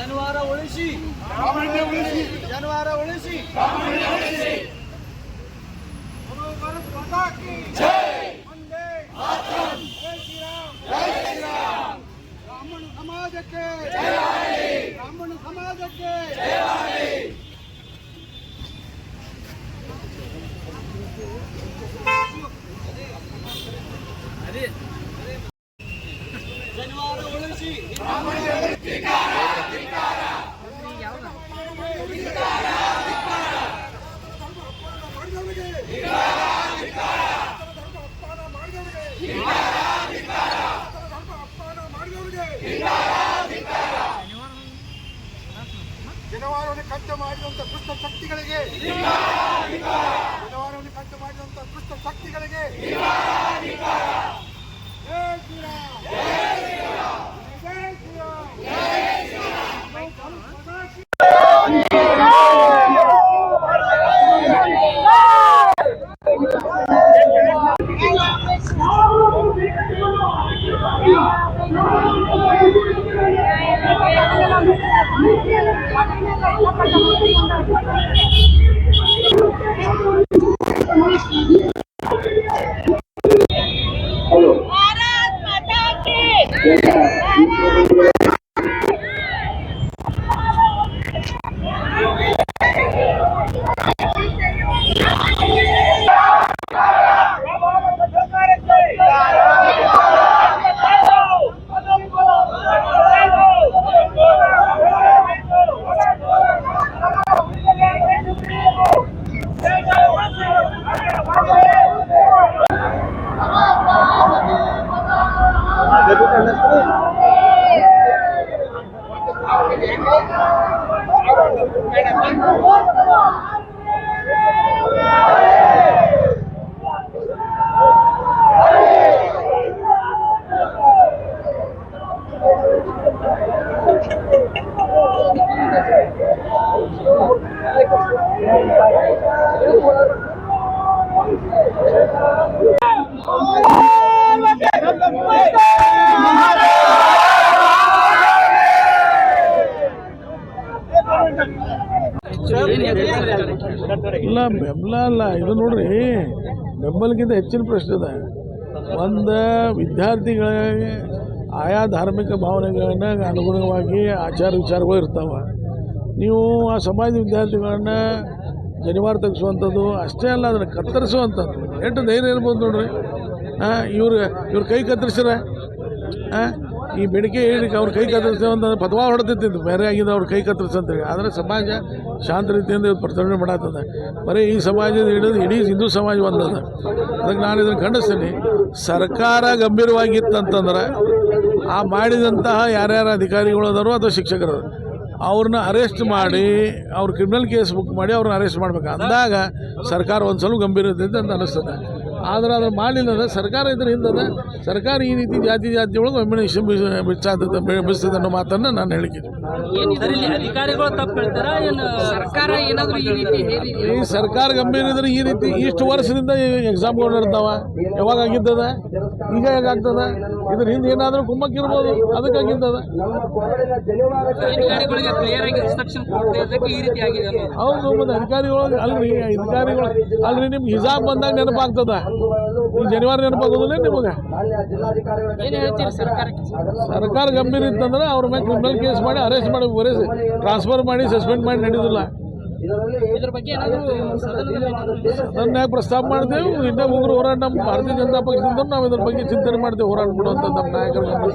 ಜನವಾರ ಉಳಿಸಿ ಜನವಾರ ಉಳಿಸಿ ಭಾರತ್ ಮಾತಾ ಕಿ ಜೈ ವಂದೇ ಮಾತರಂ ಜೈ ಶ್ರೀರಾಮ್ ಬ್ರಾಹ್ಮಣ ಸಮಾಜಕ್ಕೆ ಜೈ ಬ್ರಾಹ್ಮಣ ಸಮಾಜಕ್ಕೆ ಜೈ ಜನವಾರ ಉಳಿಸಿ ಜನವಾರವನ್ನು ಕಟ್ಟ ಮಾಡಿದಂತ ದುಷ್ಟ ಶಕ್ತಿಗಳಿಗೆ ಜನವಾರವನ್ನು ಕಟ್ಟ ಮಾಡಿದಂತ ದುಷ್ಟ ಶಕ್ತಿಗಳಿಗೆ भारत माता की ಇಲ್ಲ ಬೆಂಬಲ ಅಲ್ಲ ಇದು ನೋಡ್ರಿ, ಬೆಂಬಲಕ್ಕಿಂತ ಹೆಚ್ಚಿನ ಪ್ರಶ್ನೆ ಇದೆ. ಒಂದು ವಿದ್ಯಾರ್ಥಿಗಳಿಗೆ ಆಯಾ ಧಾರ್ಮಿಕ ಭಾವನೆಗಳನ್ನ ಅನುಗುಣವಾಗಿ ಆಚಾರ ವಿಚಾರಗಳು ಇರ್ತಾವೆ. ನೀವು ಆ ಸಮಾಜದ ವಿದ್ಯಾರ್ಥಿಗಳನ್ನ ಜನಿವಾರ ತೆಗೆಸುವಂಥದ್ದು ಅಷ್ಟೇ ಅಲ್ಲ, ಅದನ್ನು ಕತ್ತರಿಸುವಂಥದ್ದು ಎಷ್ಟು ಧೈರ್ಯ ಇರ್ಬೋದು ನೋಡ್ರಿ. ಇವ್ರ ಕೈ ಕತ್ತರಿಸ್ರ ಈ ಬೆಳಗ್ಗೆ ಹೇಳಿಕ್ಕೆ ಅವ್ರ ಕೈ ಕತ್ತರಿಸುವಂಥ ಪದವಾ ಹೊಡೆದಿತ್ತು, ಬೇರೆ ಆಗಿದೆ ಅವ್ರ ಕೈ ಕತ್ತರಿಸಂತೇಳಿ. ಆದರೆ ಸಮಾಜ ಶಾಂತ ರೀತಿಯಿಂದ ಪ್ರತಿಭಟನೆ ಮಾಡತ್ತದ. ಬರೀ ಈ ಸಮಾಜದ ಹಿಡಿದು ಇಡೀ ಹಿಂದೂ ಸಮಾಜ ಒಂದದ. ಅದಕ್ಕೆ ನಾನು ಇದನ್ನು ಖಂಡಿಸ್ತೀನಿ. ಸರ್ಕಾರ ಗಂಭೀರವಾಗಿತ್ತಂತಂದ್ರೆ ಆ ಮಾಡಿದಂತಹ ಯಾರ್ಯಾರು ಅಧಿಕಾರಿಗಳು ಅದಾರೋ ಅಥವಾ ಶಿಕ್ಷಕರು ಅವ್ರನ್ನ ಅರೆಸ್ಟ್ ಮಾಡಿ ಅವ್ರ ಕ್ರಿಮಿನಲ್ ಕೇಸ್ ಬುಕ್ ಮಾಡಿ ಅವ್ರನ್ನ ಅರೆಸ್ಟ್ ಮಾಡ್ಬೇಕು. ಅಂದಾಗ ಸರ್ಕಾರ ಒಂದು ಸಲ ಗಂಭೀರ ಇರ್ತೈತೆ ಅಂತ ಅನ್ನಿಸ್ತದೆ. ಆದರೆ ಅದು ಮಾಡಲಿಲ್ಲ, ಸರ್ಕಾರ ಇದ್ರ ಹಿಂದದ. ಸರ್ಕಾರ ಈ ರೀತಿ ಜಾತಿ ಒಳಗೆ ಅಮ್ಯುನೇಷನ್ ಬಿಡಿಸ್ತದೆ ಅನ್ನೋ ಮಾತನ್ನು ನಾನು ಹೇಳಿದ್ದೀನಿ. ಅಧಿಕಾರಿಗಳು ತಪ್ಪು ಹೇಳ್ತಾರ, ಸರ್ಕಾರ ಏನಾದರೂ ಈ ಸರ್ಕಾರ ಗಂಭೀರ ಇದ್ರೆ ಈ ರೀತಿ ಇಷ್ಟು ವರ್ಷದಿಂದ ಎಕ್ಸಾಮ್ಗಳು ನಡೆದಾವ. ಯಾವಾಗ ಆಗಿದ್ದದ, ಈಗ ಹೇಗಾಗ್ತದ, ಇದ್ರ ಹಿಂದೆ ಏನಾದರೂ ಕುಮ್ಮಕ್ಕಿರ್ಬೋದು, ಅದಕ್ಕಾಗಿದ್ದದ. ಹೌದು, ಮತ್ತೆ ಅಧಿಕಾರಿಗಳು ಅಲ್ರಿ ನಿಮ್ಗೆ ಹಿಜಾಬ್ ಬಂದಾಗ ನೆನಪಾಗ್ತದ, ಈ ಜನಿವಾರ ನೆನಪಾಗೋದಿಲ್ಲ ನಿಮಗೆ. ಸರ್ಕಾರ ಗಂಭೀರ ಇತ್ತಂದ್ರೆ ಅವ್ರ ಮೇಲೆ ಕ್ರಿಮಿನಲ್ ಕೇಸ್ ಮಾಡಿ ಅರೆಸ್ಟ್ ಮಾಡಿ ಬರೀ ಟ್ರಾನ್ಸ್ಫರ್ ಮಾಡಿ ಸಸ್ಪೆಂಡ್ ಮಾಡಿ ನಡೆಯೋದಿಲ್ಲ. ಅದನ್ನ ಯಾಕೆ ಪ್ರಸ್ತಾಪ ಮಾಡ್ತೇವೆ? ಇನ್ನೂ ಉಗ್ರ ಹೋರಾಟ ನಮ್ಮ ಭಾರತೀಯ ಜನತಾ ಪಕ್ಷದಿಂದ ನಾವು ಇದ್ರ ಬಗ್ಗೆ ಚಿಂತನೆ ಮಾಡ್ತೇವೆ. ಹೋರಾಟ ಬಿಡುವಂಥ ನಮ್ಮ ನಾಯಕರ ಗಮನ